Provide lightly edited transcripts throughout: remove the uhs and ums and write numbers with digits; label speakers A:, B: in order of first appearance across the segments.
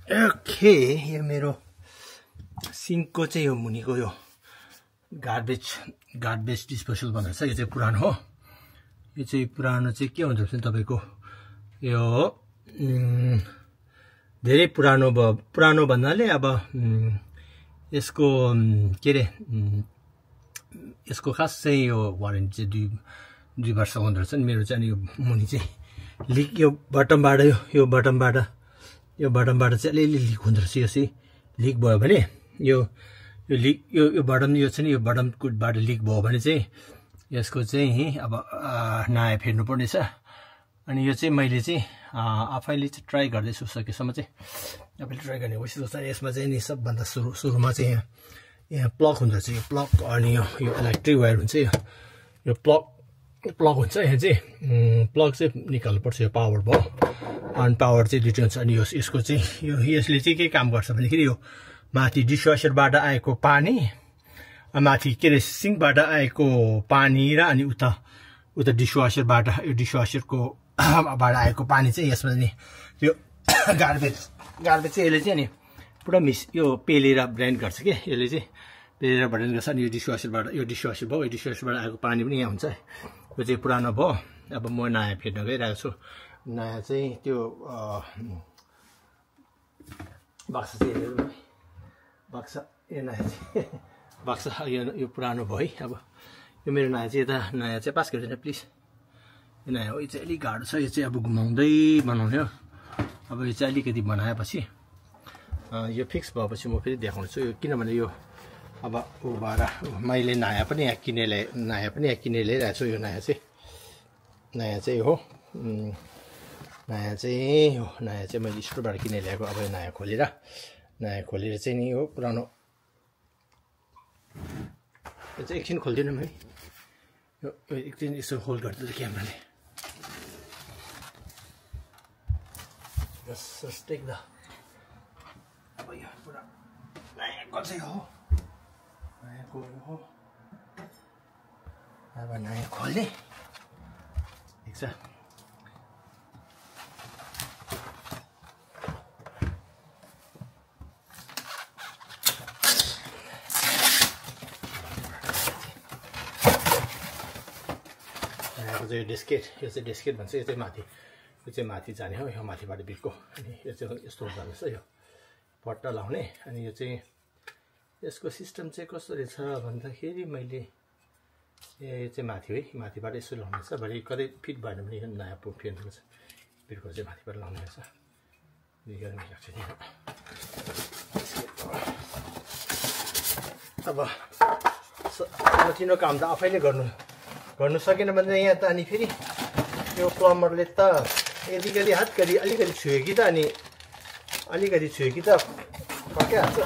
A: Okay, यो मेरो सिङ्कको चाहिँ यो मुनिको यो गार्बेज डिस्पोजल भन्छ यो चाहिँ पुरानो हो। यो चाहिँ पुरानो चाहिँ के हुन्छ भने तपाईँको यो धेरै पुरानो भन्नाले अब यसको के अरे यसको खास चाहिँ यो वारेन्टी चाहिँ दुई वर्ष हुँदो रहेछ नि। मेरो चाहिँ यो मुनि चाहिँ लिक यो बटमबाट यो बटमबाट चाहिँ अलिअलि लिक हुँदो रहेछ। यो चाहिँ लिक भयो भने यो लिक यो बटम यो चाहिँ यो बटमबाट लिक भयो भने चाहिँ यसको चाहिँ अब नयाँ फेर्नु पर्नेछ। अनि यो चाहिँ मैले चाहिँ आफैले चाहिँ ट्राई गर्दैछु, सकेसम्म चाहिँ आफैले ट्राई गर्ने कोसिस गर्छु। यसमा चाहिँ नि सबभन्दा सुरुमा चाहिँ यहाँ प्लग हुँदो रहेछ। यो प्लग अनि यो इलेक्ट्रिक वायर हुन्छ, यो प्लग हुन्छ। यहाँ चाहिँ प्लग चाहिँ निकाल्नुपर्छ। यो पावर भयो अनि पावर चाहिँ दुइटै हुन्छ। अनि यसको चाहिँ यसले चाहिँ के काम गर्छ भनेदेखि यो माथि डिसवासरबाट आएको पानी, माथि के अरे सिङ्कबाट आएको पानी र अनि उता डिसवासरबाट यो डिसवासरको बाट आएको पानी चाहिँ यसमा नि यो गार्बेज चाहिँ यसले चाहिँ नि पुरा यो पेलेर ब्लेन्ड गर्छ कि यसले चाहिँ पेलेर ब्लेन्ड गर्छ। अनि यो डिसवासर भयो, यो डिसवासरबाट आएको पानी पनि यहाँ हुन्छ। यो चाहिँ पुरानो भयो। अब म नयाँ फेर्न गइरहेको छु। नयाँ चाहिँ त्यो बक्सा चाहिँ बक्सा यो नयाँ चाहिँ बक्सा यो पुरानो भयो है। अब यो मेरो नयाँ चाहिँ यता नयाँ चाहिँ पास गरिदिनु प्लिज। यो नयाँ हो, यो चाहिँ अलिक गाह्रो छ। यो चाहिँ अब घुमाउँदै बनाउने हो। अब यो चाहिँ अलिकति बनाएपछि यो फिक्स भएपछि म फेरि देखाउँछु। यो किनभने यो अब ऊ भएर मैले नयाँ पनि यहाँ किनेर ल्याइरहेको छु। यो नयाँ चाहिँ हो, नयाँ चाहिँ मैले स्टोरबाट किनेर ल्याएको। अब यो नयाँ खोलेर चाहिँ नि हो पुरानो यो चाहिँ एकछिन खोलिदिनु है। यो एकछिन यसो होल्ड गरिदिन्छ क्यामेराले। जस्ट टेक द अब यो पुरा नयाँको चाहिँ हो, नयाँको हो। अब नयाँ खोल्ने ठिक छ। यो डेस्केट भन्छ। यो चाहिँ माथि जाने हो। यो माथिबाट बिर्को अनि यो चाहिँ यस्तो जान्छ। यो पट्टा लाउने अनि यो चाहिँ यसको सिस्टम चाहिँ कस्तो रहेछ भन्दाखेरि मैले यो चाहिँ माथि है, माथिबाट यसो लाउने छ। भरे कतै फिट भएन भने नयाँ फेर्नुपर्छ। बिर्को चाहिँ माथिबाट लाउने रहेछ। अब सानो काम त आफैले गर्नु सकेन भने यहाँ त अनि फेरि यो प्लम्बरले त यतिकति हात गरी अलिकति छुयो कि त फर्किहाल्छ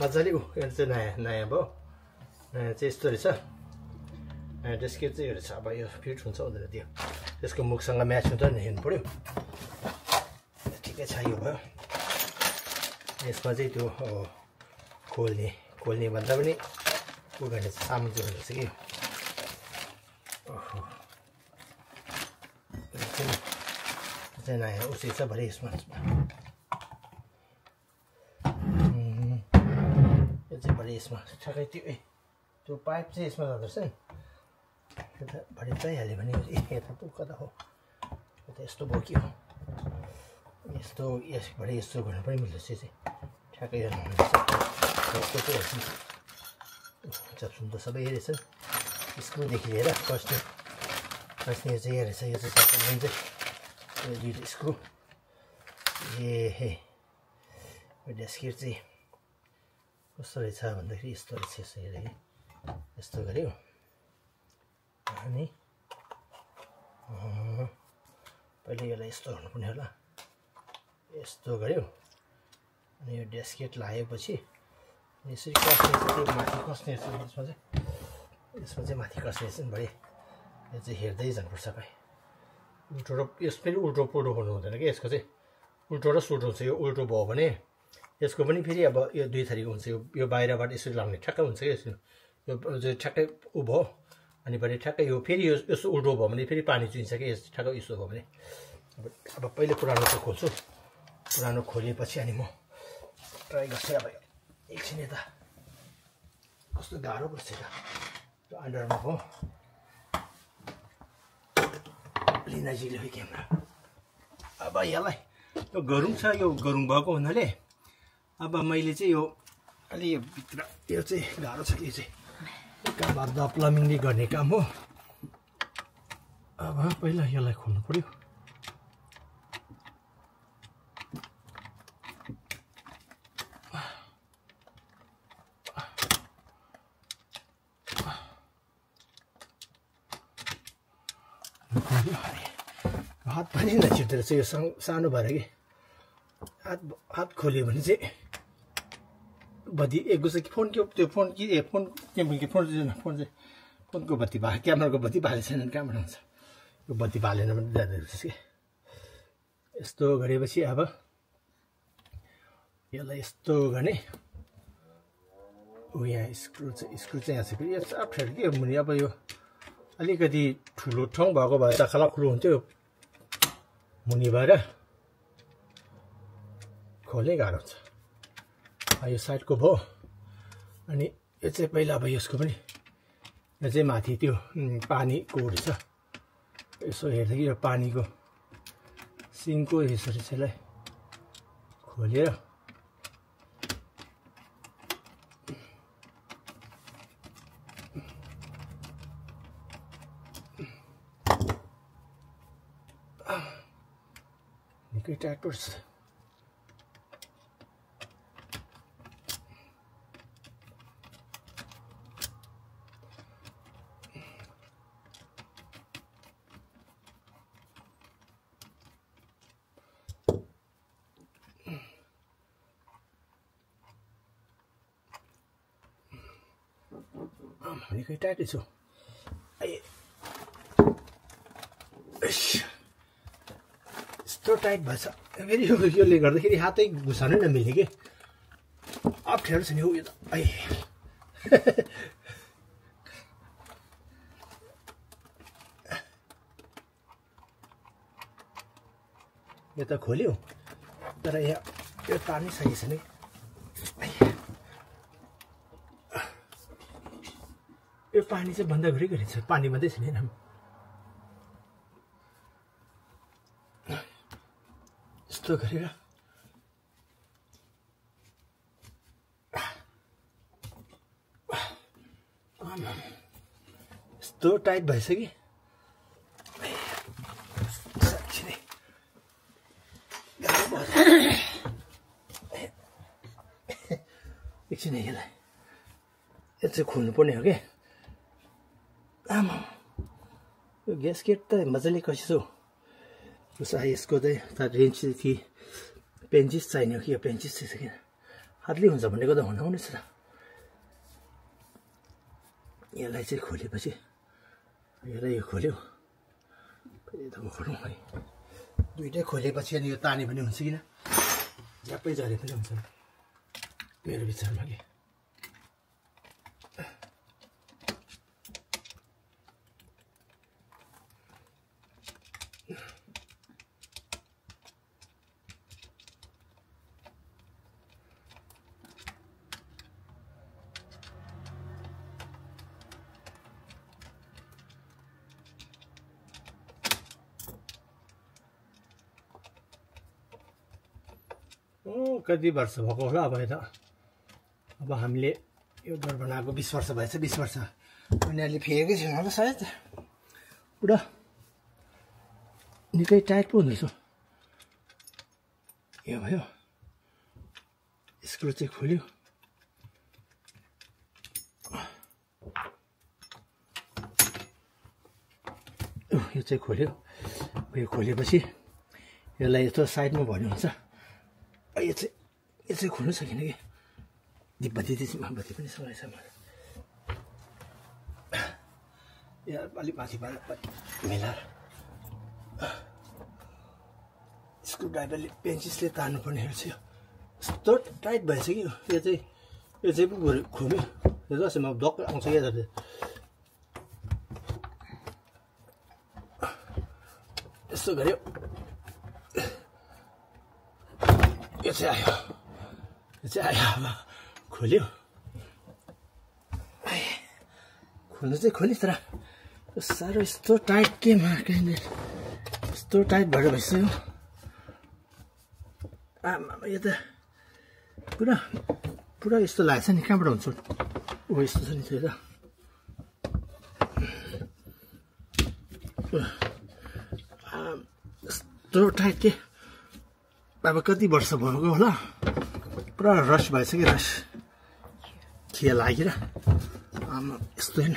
A: मजाले। यो चाहिँ नयाँ भयो। नयाँ चाहिँ यस्तो रहेछ। नयाँ डेस्केट चाहिँ यो रहेछ। अब यो फिट हुन्छ हुँदैन त्यो त्यसको मुखसँग म्याच हुन्छ नि, हेर्नु पऱ्यो। ठिकै छ, यो भयो। यसमा चाहिँ त्यो खोल्ने भन्दा पनि उ गर्ने सामान चाहिँ रहेछ कि चाहिँ नयाँ उसी छ भरे यसमा। यो चाहिँ भरे यसमा ठ्याक्कै त्यो पाइप चाहिँ यसमा जाँदो रहेछ नि। यता भरे चाहिहाल्यो भने यता पो कता हो, यता यस्तो बोक्यो यस्तो भरे यस्तो गर्नु पनि मिल्दो रहेछ। चाहिँ ठ्याक्कै हेर्नुहुन्छ चप्सुन त सबै रहेछ। स्क्रुदेखि लिएर कस्ने चाहिँ रहेछ। यो चाहिँ सबैले चाहिँ यो दुईवटा स्क्रु। यो डेस्केट चाहिँ कस्तो रहेछ भन्दाखेरि यस्तो रहेछ। यसो हेरेँ कि यस्तो गऱ्यो अनि पहिले यसलाई यस्तो गर्नुपर्ने होला। यस्तो गऱ्यो अनि यो डेस्केट लगाएपछि यसरी कस्ने चाहिँ त्यो माथि कस्ने रहेछ। यसमा चाहिँ माथि कस्ने रहेछ नि। भरे यो चाहिँ हेर्दै जानुपर्छ भाइ। उल्टो र यस फेरि उल्टो पुल्टो गर्नु हुँदैन कि। यसको चाहिँ उल्टो र सुल्टो हुन्छ। यो उल्टो भयो भने यसको पनि फेरि अब यो दुई थरीको हुन्छ। यो बाहिरबाट यसरी लाउने ठ्याक्कै हुन्छ कि यसो। यो चाहिँ ठ्याक्कै उ भयो अनि भने ठ्याक्कै यो फेरि यो यस्तो उल्टो भयो भने फेरि पानी चुहिन्छ कि यस्तो ठ्याक्कै यस्तो भयो भने। अब पहिले पुरानो चाहिँ खोल्छु पुरानो खोलेपछि अनि म ट्राई गर्छु अब एकछिन यता कस्तो गाह्रो पर्छ त अन्डरमा हो लिनाजीले हो क्यामेरा अब यसलाई यो गरुङ छ यो गरुङ भएको हुनाले अब मैले चाहिँ यो अलि यो भित्र यो चाहिँ गाह्रो छ यो चाहिँ काम गर्दा प्लम्बिङले गर्ने काम हो अब पहिला यसलाई खोल्नु पर्यो हात पनि नछिर्दो रहेछ यो सानो भएर कि हात खोल्यो भने चाहिँ बत्ती एक गुस कि फोन त्यो फोन कि फोन के फोन चाहिँ फोनको बत्ती बाले क्यामेराको बत्ती बाले छैन कहाँबाट हुन्छ यो बत्ती बालेन भने जाँदो रहेछ कि यस्तो गरेपछि अब यसलाई यस्तो गर्ने ऊ यहाँ स्क्रु चाहिँ यहाँ छ फेरि यो अप्ठ्यारो के मुनि अब यो अलिकति ठुलो ठाउँ भएको भए त खलाखुलो हुन्थ्यो मुनि भएर खोल्नै गाह्रो हुन्छ यो साइडको भयो अनि यो चाहिँ पहिला अब यसको पनि यो चाहिँ माथि त्यो पानीको रहेछ यसो हेर्दा कि यो पानीको सिङको यसरी चाहिँ खोलेर निकै टाइट पर्छ निकै टाइट छु यस्तो टाइट भएछ फेरि यसले गर्दाखेरि हातै घुसाउनै नमिल्ने कि अप्ठ्यारो छ नि हौ यो त यो त खोल्यो तर यहाँ यो तार्नै सकेको छैन यो पानी चाहिँ बन्द गरिरहेको छ पानी मात्रै छैन यस्तो गरेर यस्तो टाइट भएछ कि एकछिन यसलाई यो चाहिँ खोल्नु पर्ने हो कि आमा यो ग्यासकेट त मजाले कसिसो उसो यसको चाहिँ रेन्ज चाहिँ कि पेन्चिस चाहिने हो कि यो पेन्चिस चाहिँ छैन हातले हुन्छ भनेको त हुनुहुनेछ त यसलाई चाहिँ खोलेपछि यसलाई यो खोल्यो फेरि त खोलौँ है दुइटै खोलेपछि अनि यो ताने पनि हुन्छ किन झ्याप्पै झरे पनि हुन्छ मेरो विचारमा कि कति वर्ष भएको होला अब यता अब हामीले यो घर बनाएको 20 वर्ष भएछ 20 वर्ष उनीहरूले फेरेकै छैन होला सायद पुरा निकै टाइट पो हुँदैछ यो भयो स्क्रु चाहिँ खोल्यो यो चाहिँ खोल्यो यो खोलेपछि यसलाई यस्तो साइडमा भन्नु हुन्छ यो चाहिँ खोल्नु सकिन कि बत्ती बत्ती पनि सघाएछ मलाई यहाँ अलिक माथि मिलाएर स्क्रु ड्राइभरले पेन्चिसले तार्नुपर्ने रहेछ यस्तो टाइट भएछ कि यो चाहिँ पो खोम्यो यो जस्तो म डक्टर आउँछ क्या त यस्तो गऱ्यो यो चाहिँ आयो अब खोल्यो खोल्नु चाहिँ खोल्यो तर साह्रो यस्तो टाइट के मार्केले यस्तो टाइट भएर भइसक्यो आमा यो त पुरा यस्तो लाग्छ नि कहाँबाट हुन्छ ओ यस्तो छ नि त्यो त यस्तो टाइट के अब कति वर्ष भएको होला पुरा रस भइसक्यो रस खिया लागेर आमा यस्तो होइन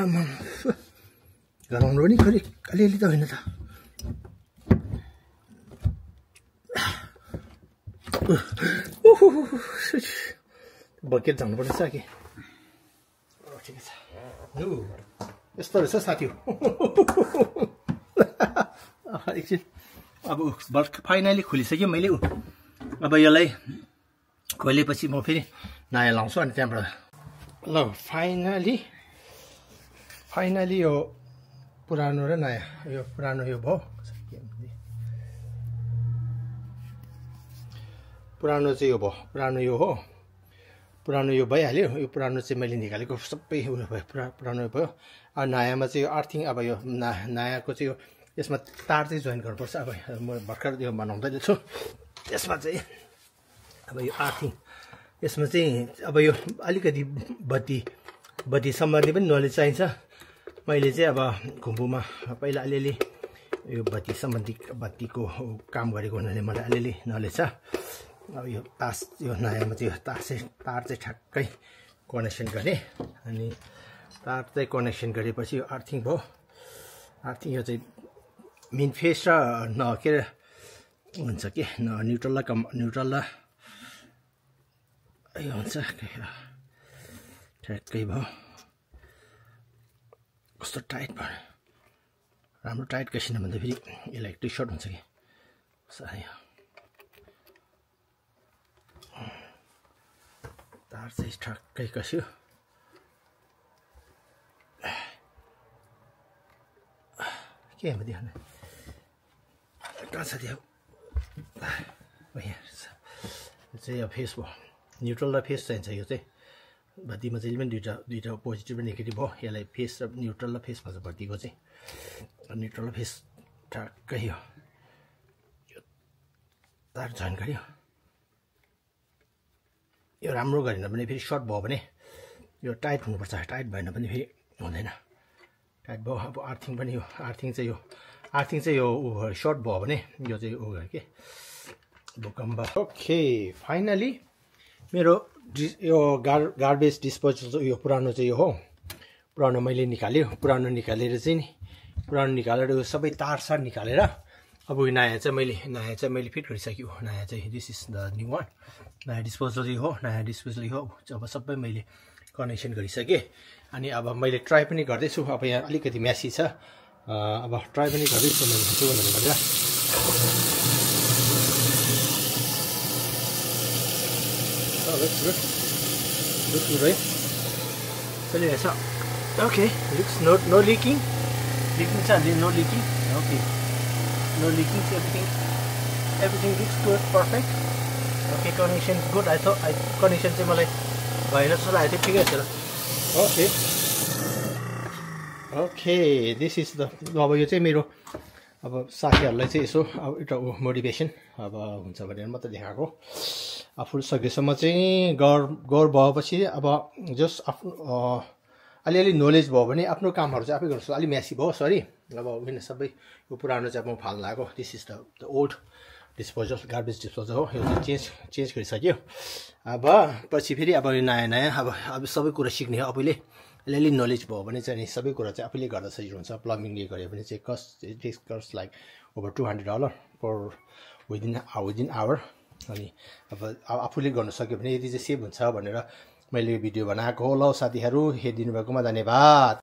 A: आमा गराउनु पनि खोइ अलिअलि त होइन त बकेट जानुपर्ने छ कि ठिकै छ यस्तो रहेछ साथी एकछिन अब बर्ख फाइनली खोलिसक्यो मैले अब यसलाई खोलेपछि म फेरि नयाँ लाउँछु अनि त्यहाँबाट ल फाइनली यो पुरानो र नयाँ यो पुरानो यो भयो पुरानो चाहिँ यो भयो पुरानो यो हो पुरानो यो भइहाल्यो यो पुरानो चाहिँ मैले निकालेको सबै उयो भयो पुरानो भयो अब नयाँमा चाहिँ यो अर्थिङ अब यो नयाँको चाहिँ यो यसमा तार चाहिँ जोइन गर्नुपर्छ अब म भर्खर यो बनाउँदै छु यसमा चाहिँ अब यो अर्थिङ यसमा चाहिँ अब यो अलिकति बत्ती सम्बन्धी पनि नलेज चाहिन्छ मैले चाहिँ अब घुम्बुमा पहिला अलिअलि यो बत्तीको काम गरेको हुनाले मलाई अलिअलि नलेज छ अब यो यो नयाँमा चाहिँ तार चाहिँ ठ्याक्कै कनेक्सन गरेँ अनि तार चाहिँ कनेक्सन गरेपछि यो अर्थिङ भयो अर्थिङ यो चाहिँ मेन फेस र के अरे हुन्छ के न्युट्रल र यो हुन्छ ठ्याक्कै भयो कस्तो टाइट भयो राम्रो टाइट कसिन भन्दा फेरि यसलाई टी सर्ट हुन्छ कि तार चाहिँ ठ्याक्कै कस्यो के हो देख्नु कहाँ छ त्यो यहाँ चाहिँ अब फेस भयो न्युट्रल र फेस चाहिन्छ यो चाहिँ बत्तीमा चाहिँ पनि दुईवटा पोजिटिभ र नेगेटिभ भयो यसलाई फेस र न्युट्रल र फेस भन्छ बत्तीको चाहिँ न्युट्रल र फेस ठ्याक्कै यो तार जोइन गर्यो यो राम्रो गरेन भने फेरि सर्ट भयो भने यो टाइट हुनुपर्छ टाइट भएन भने फेरि हुँदैन टाइट भयो अब अर्थिङ पनि यो अर्थिङ चाहिँ यो सर्ट भयो भने यो चाहिँ उ के भूकम्प ओके फाइनली मेरो यो गार्बेज डिस्पोजल यो पुरानो चाहिँ यो हो पुरानो मैले निकाल्यो पुरानो निकालेर चाहिँ नि पुरानो निकालेर यो सबै तार निकालेर अब यो नयाँ चाहिँ मैले फिट गरिसक्यो नयाँ चाहिँ this is the new one नयाँ डिस्पोजल हो नयाँ डिस्पोजल हो अब सबै मैले कनेक्सन गरिसकेँ अनि अब मैले ट्राई पनि गर्दैछु अब यहाँ अलिकति म्यासी छ अब ट्राई पनि गर्दैछु मैले भनेर looks good right चलिरहेछ ओके looks no leaking छ no leaking okay no leaking everything looks good perfect okay connection good I thought connection चाहिँ मलाई भएन जस्तो लागेको थियो ठिकै छ ओके दिस इज द अब यो चाहिँ मेरो अब साथीहरूलाई चाहिँ यसो अब एउटा मोटिभेसन अब हुन्छ भनेर मात्रै देखाएको आफू सकेसम्म चाहिँ गौर भएपछि अब जस्ट आफ्नो अलिअलि नलेज भयो भने आफ्नो कामहरू चाहिँ आफै गर्छु अलि म्यासी भयो सरी अब होइन सबै यो पुरानो चाहिँ अब म फाल्न लागेको this is the old disposal garbage disposal हो यो चाहिँ चेन्ज गरिसक्यो अब पछि फेरि अब यो नयाँ अब सबै कुरा सिक्ने हो आफैले अलिअलि नलेज भयो भने चाहिँ सबै कुरा चाहिँ आफैले गर्दा सजिलो हुन्छ प्लम्बिङले गऱ्यो भने चाहिँ इट कस्ट लाइक ओभर $200 पर विदिन आवर अनि अब आफूले गर्न सक्यो भने यदि चाहिँ सेभ हुन्छ भनेर मैले यो भिडियो बनाएको हो ल साथीहरू हेरिदिनु भएकोमा धन्यवाद।